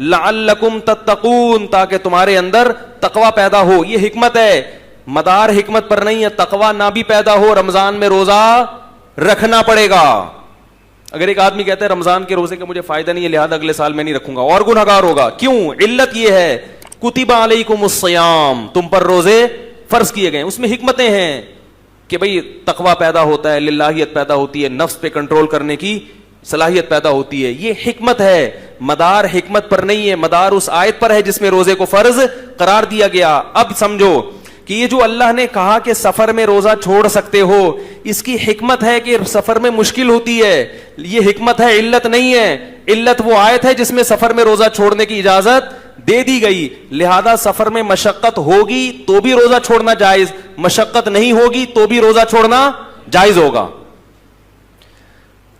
لعلکم تتقون, تاکہ تمہارے اندر تقوی پیدا ہو. یہ حکمت ہے, مدار حکمت پر نہیں ہے. تقوی نہ بھی پیدا ہو, رمضان میں روزہ رکھنا پڑے گا. اگر ایک آدمی کہتا ہے رمضان کے روزے کا مجھے فائدہ نہیں ہے لہذا اگلے سال میں نہیں رکھوں گا, اور گنہگار ہوگا. کیوں؟ علت یہ ہے کتب علیکم الصیام, تم پر روزے فرض کیے گئے. اس میں حکمتیں ہیں کہ بھئی تقوی پیدا ہوتا ہے, للہیت پیدا ہوتی ہے, نفس پہ کنٹرول کرنے کی صلاحیت پیدا ہوتی ہے. یہ حکمت ہے, مدار حکمت پر نہیں ہے, مدار اس آیت پر ہے جس میں روزے کو فرض قرار دیا گیا. اب سمجھو کہ یہ جو اللہ نے کہا کہ سفر میں روزہ چھوڑ سکتے ہو, اس کی حکمت ہے کہ سفر میں مشکل ہوتی ہے. یہ حکمت ہے, علت نہیں ہے. علت وہ آیت ہے جس میں سفر میں روزہ چھوڑنے کی اجازت دے دی گئی. لہذا سفر میں مشقت ہوگی تو بھی روزہ چھوڑنا جائز, مشقت نہیں ہوگی تو بھی روزہ چھوڑنا جائز ہوگا.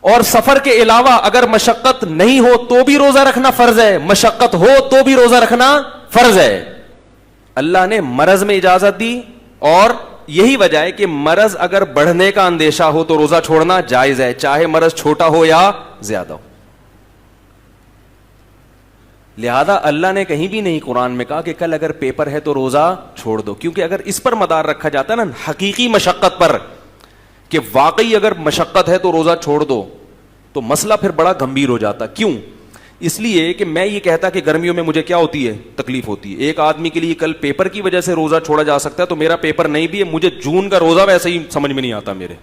اور سفر کے علاوہ اگر مشقت نہیں ہو تو بھی روزہ رکھنا فرض ہے, مشقت ہو تو بھی روزہ رکھنا فرض ہے. اللہ نے مرض میں اجازت دی, اور یہی وجہ ہے کہ مرض اگر بڑھنے کا اندیشہ ہو تو روزہ چھوڑنا جائز ہے, چاہے مرض چھوٹا ہو یا زیادہ ہو. لہذا اللہ نے کہیں بھی نہیں قرآن میں کہا کہ کل اگر پیپر ہے تو روزہ چھوڑ دو, کیونکہ اگر اس پر مدار رکھا جاتا ہے نا حقیقی مشقت پر, کہ واقعی اگر مشقت ہے تو روزہ چھوڑ دو, تو مسئلہ پھر بڑا گمبھیر ہو جاتا. کیوں؟ اس لیے کہ میں یہ کہتا کہ گرمیوں میں مجھے کیا ہوتی ہے, تکلیف ہوتی ہے. ایک آدمی کے لیے کل پیپر کی وجہ سے روزہ چھوڑا جا سکتا ہے, تو میرا پیپر نہیں بھی ہے, مجھے جون کا روزہ ویسے ہی سمجھ میں نہیں آتا میرے.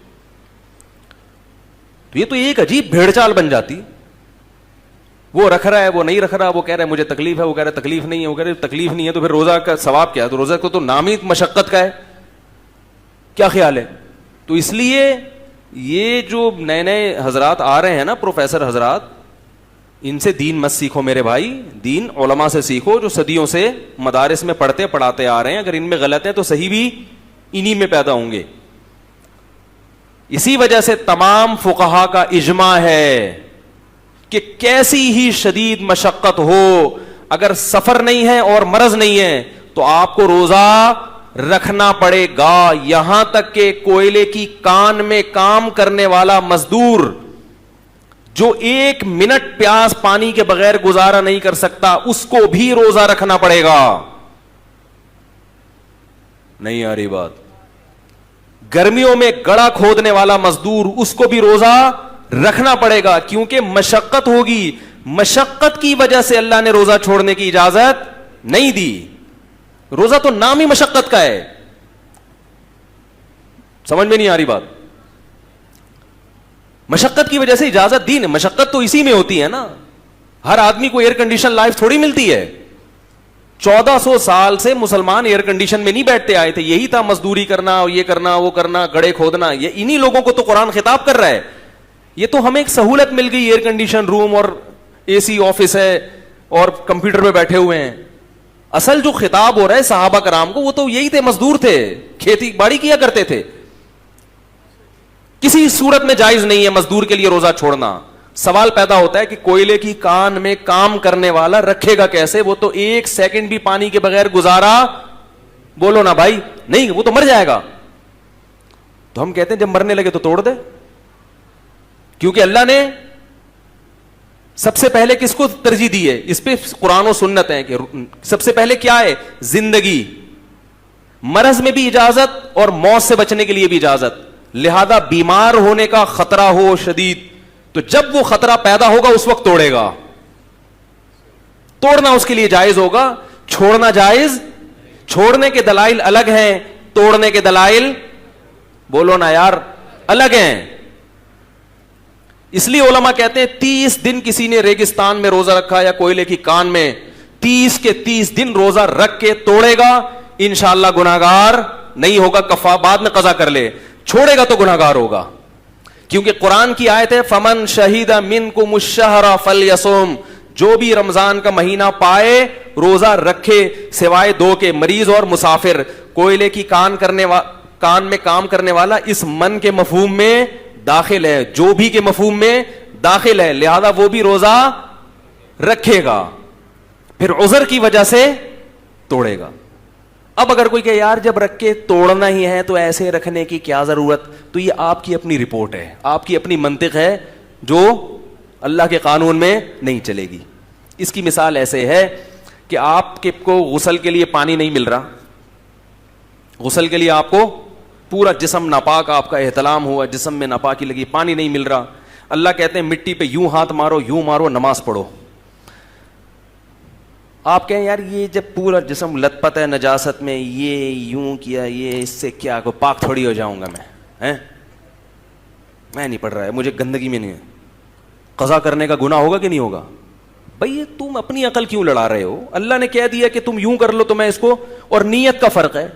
تو یہ تو ایک عجیب بھیڑ چال بن جاتی. وہ رکھ رہا ہے, وہ نہیں رکھ رہا, وہ کہہ رہا ہے مجھے تکلیف ہے, وہ کہہ رہا ہے تکلیف نہیں ہے, وہ کہہ رہا ہے تکلیف نہیں ہے, تو پھر روزہ کا ثواب کیا ہے؟ تو روزہ کو تو نام ہی مشقت کا ہے. کیا خیال ہے؟ تو اس لیے یہ جو نئے نئے حضرات آ رہے ہیں نا, پروفیسر حضرات, ان سے دین مت سیکھو میرے بھائی, دین علماء سے سیکھو جو صدیوں سے مدارس میں پڑھتے پڑھاتے آ رہے ہیں. اگر ان میں غلط ہے تو صحیح بھی انہی میں پیدا ہوں گے. اسی وجہ سے تمام فقہا کا اجماع ہے کہ کیسی ہی شدید مشقت ہو, اگر سفر نہیں ہے اور مرض نہیں ہے تو آپ کو روزہ رکھنا پڑے گا. یہاں تک کہ کوئلے کی کان میں کام کرنے والا مزدور جو 1 منٹ پیاس پانی کے بغیر گزارا نہیں کر سکتا, اس کو بھی روزہ رکھنا پڑے گا. نہیں آ رہی بات؟ گرمیوں میں گڑھا کھودنے والا مزدور, اس کو بھی روزہ رکھنا پڑے گا, کیونکہ مشقت ہوگی. مشقت کی وجہ سے اللہ نے روزہ چھوڑنے کی اجازت نہیں دی. روزہ تو نام ہی مشقت کا ہے. سمجھ میں نہیں آ رہی بات؟ مشقت کی وجہ سے اجازت دی. مشقت تو اسی میں ہوتی ہے نا. ہر آدمی کو ایئر کنڈیشن لائف تھوڑی ملتی ہے. 1400 سال سے مسلمان ایئر کنڈیشن میں نہیں بیٹھتے آئے تھے, یہی تھا مزدوری کرنا, یہ کرنا, وہ کرنا, گڑھے کھودنا. یہ انہی لوگوں کو تو قرآن خطاب کر رہا ہے. یہ تو ہمیں ایک سہولت مل گئی, ایئر کنڈیشن روم اور اے سی آفس ہے اور کمپیوٹر پہ بیٹھے ہوئے ہیں. اصل جو خطاب ہو رہا ہے صحابہ کرام کو, وہ تو یہی تھے, مزدور تھے, کھیتی باڑی کیا کرتے تھے. کسی صورت میں جائز نہیں ہے مزدور کے لیے روزہ چھوڑنا. سوال پیدا ہوتا ہے کہ کوئلے کی کان میں کام کرنے والا رکھے گا کیسے؟ وہ تو 1 سیکنڈ بھی پانی کے بغیر گزارا, بولو نا بھائی, نہیں, وہ تو مر جائے گا. تو ہم کہتے ہیں جب مرنے لگے تو توڑ دے, کیونکہ اللہ نے سب سے پہلے کس کو ترجیح دی ہے؟ اس پہ قرآن و سنت ہے کہ سب سے پہلے کیا ہے؟ زندگی. مرض میں بھی اجازت اور موت سے بچنے کے لیے بھی اجازت. لہذا بیمار ہونے کا خطرہ ہو شدید, تو جب وہ خطرہ پیدا ہوگا اس وقت توڑے گا. توڑنا اس کے لیے جائز ہوگا, چھوڑنا جائز. چھوڑنے کے دلائل الگ ہیں, توڑنے کے دلائل, بولو نا یار, الگ ہیں. اس لیے علماء کہتے ہیں 30 دن کسی نے ریگستان میں روزہ رکھا یا کوئلے کی کان میں, 30 کے 30 دن روزہ رکھ کے توڑے گا, انشاءاللہ گناہگار نہیں ہوگا. کفارہ بعد میں قضا کر لے, چھوڑے گا تو گناہگار ہوگا. کیونکہ قرآن کی آیت ہے فمن شہید منکم الشہر فلیصم, جو بھی رمضان کا مہینہ پائے روزہ رکھے, سوائے 2 کے, مریض اور مسافر. کوئلے کی کان میں کام کرنے والا اس من کے مفہوم میں داخل ہے, جو بھی کے مفہوم میں داخل ہے, لہذا وہ بھی روزہ رکھے گا, پھر عذر کی وجہ سے توڑے گا. اب اگر کوئی کہ یار جب رکھ کے توڑنا ہی ہے تو ایسے رکھنے کی کیا ضرورت, تو یہ آپ کی اپنی رپورٹ ہے, آپ کی اپنی منطق ہے جو اللہ کے قانون میں نہیں چلے گی. اس کی مثال ایسے ہے کہ آپ کے کو غسل کے لیے پانی نہیں مل رہا, غسل کے لیے آپ کو پورا جسم ناپاک, آپ کا احتلام ہوا, جسم میں ناپاکی لگی, پانی نہیں مل رہا. اللہ کہتے ہیں مٹی پہ یوں ہاتھ مارو, یوں مارو, نماز پڑھو. آپ کہیں یار یہ جب پورا جسم لت پت ہے نجاست میں, یہ یوں کیا, یہ اس سے کیا کو پاک تھوڑی ہو جاؤں گا میں نہیں پڑھ رہا ہے, مجھے گندگی میں نہیں ہے. قضا کرنے کا گناہ ہوگا کہ نہیں ہوگا؟ بھئی تم اپنی عقل کیوں لڑا رہے ہو؟ اللہ نے کہہ دیا کہ تم یوں کر لو تو میں اس کو, اور نیت کا فرق ہے.